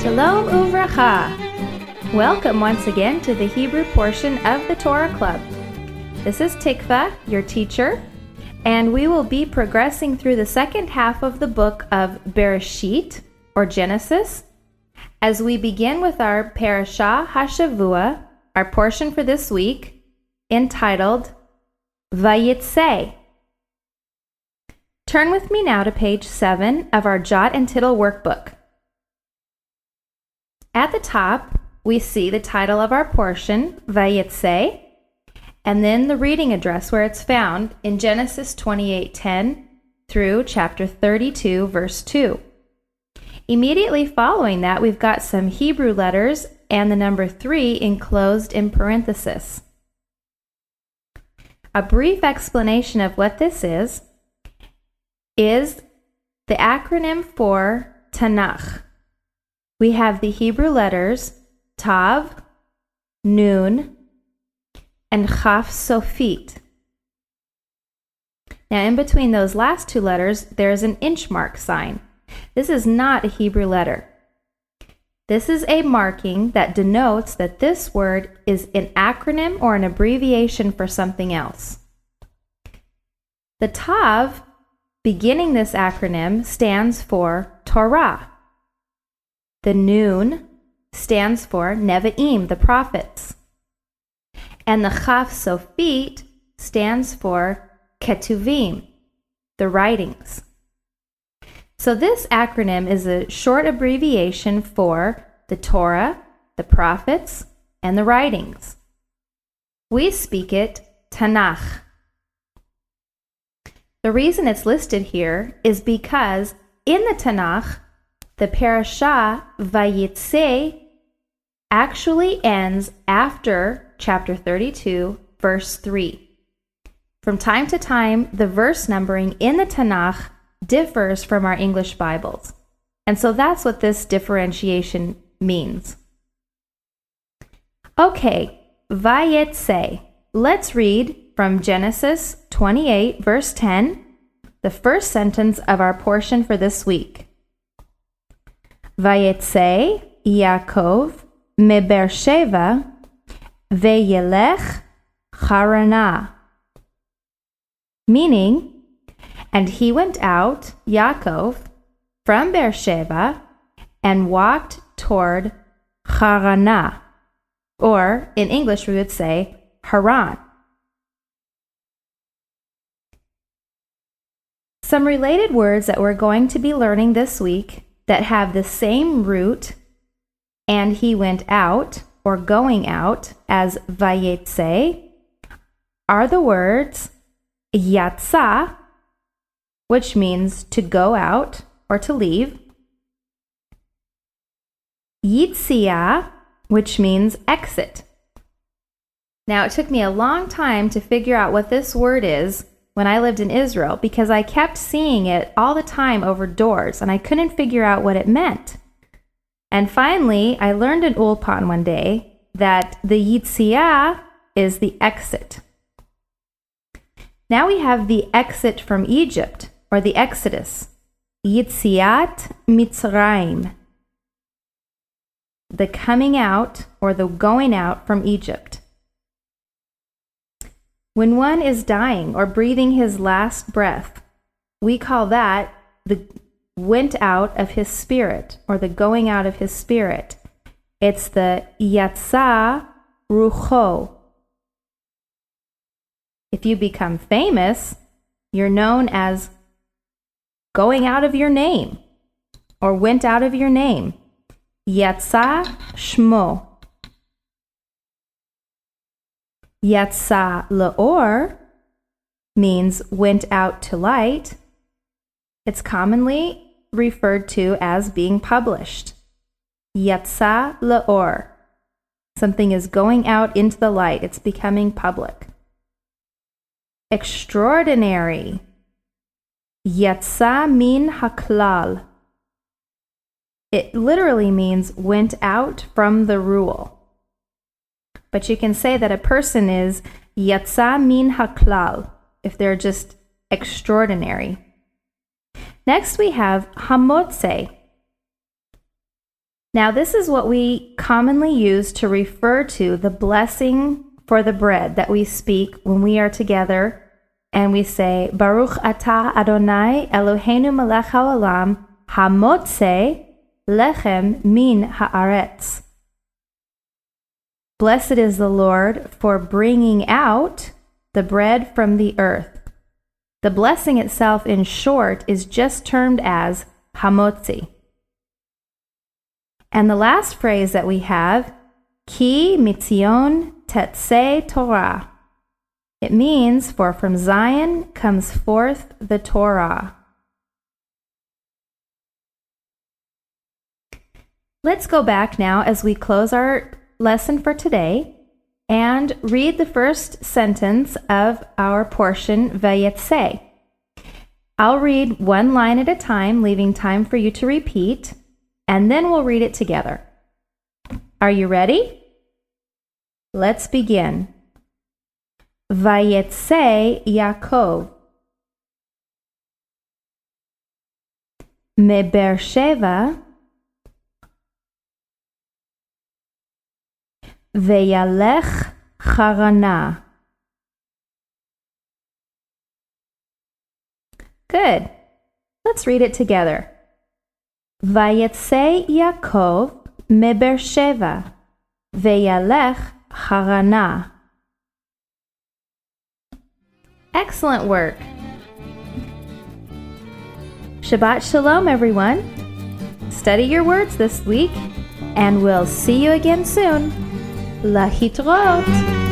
Shalom uvracha! Welcome once again to the Hebrew portion of the Torah Club. This is Tikva, your teacher, and we will be progressing through the second half of the book of Bereshit, or Genesis, as we begin with our Parashah Hashavua, our portion for this week, entitled Vayetze. Turn with me now to page 7 of our Jot and Tittle workbook. At the top, we see the title of our portion, Vayetze, and then the reading address where it's found in Genesis 28:10 through chapter 32, verse 2. Immediately following that, we've got some Hebrew letters and the number 3 enclosed in parenthesis. A brief explanation of what this is the acronym for Tanakh. We have the Hebrew letters Tav, Nun, and Chaf Sofit. Now, in between those last two letters, there's an inch mark sign. This is not a Hebrew letter. This is a marking that denotes that this word is an acronym or an abbreviation for something else. The Tav, beginning this acronym, stands for Torah. The Nun stands for Nevi'im, the prophets. And the Chaf Sofit stands for Ketuvim, the writings. So this acronym is a short abbreviation for the Torah, the prophets, and the writings. We speak it Tanakh. The reason it's listed here is because in the Tanakh, the parashah Vayetze actually ends after chapter 32, verse 3. From time to time, the verse numbering in the Tanakh differs from our English Bibles. And so that's what this differentiation means. Okay, Vayetze. Let's read from Genesis 28, verse 10, the first sentence of our portion for this week. Vayetze Yaakov meber Sheva veyelech Harana. Meaning, and he went out, Yaakov, from Beersheba and walked toward Harana, or in English we would say Haran. Some related words that we're going to be learning this week that have the same root, and he went out, or going out, as Vayetze, are the words Yatsa, which means to go out or to leave, Yitzia, which means exit. Now, it took me a long time to figure out what this word is when I lived in Israel, because I kept seeing it all the time over doors, and I couldn't figure out what it meant. And finally, I learned in Ulpan one day that the Yitzia is the exit. Now we have the exit from Egypt, or the Exodus. Yitziat Mitzrayim. The coming out, or the going out from Egypt. When one is dying or breathing his last breath, we call that the went out of his spirit, or the going out of his spirit. It's the Yatsa Rucho. If you become famous, you're known as going out of your name, or went out of your name. Yatsa Shmo. Yatsa Le'or means went out to light. It's commonly referred to as being published. Yatsa Le'or. Something is going out into the light. It's becoming public. Extraordinary. Yatsa min haklal. It literally means went out from the rule. But you can say that a person is Yatsa min haklal if they're just extraordinary. Next we have Hamotze. Now, this is what we commonly use to refer to the blessing for the bread that we speak when we are together and we say, Baruch atah Adonai Eloheinu melech haolam hamotze lechem min haaretz. Blessed is the Lord for bringing out the bread from the earth. The blessing itself, in short, is just termed as hamotzi. And the last phrase that we have, Ki mitzion tetzeh Torah. It means, for from Zion comes forth the Torah. Let's go back now as we close our lesson for today and read the first sentence of our portion, Vayetze. I'll read one line at a time, leaving time for you to repeat, and then we'll read it together. Are you ready? Let's begin. Vayetze Yaakov meber Sheva veyalech charana. Good. Let's read it together. Vayetze Yaakov meber Sheva veyalech charana. Excellent work. Shabbat Shalom, everyone. Study your words this week, and we'll see you again soon. Lahitrot.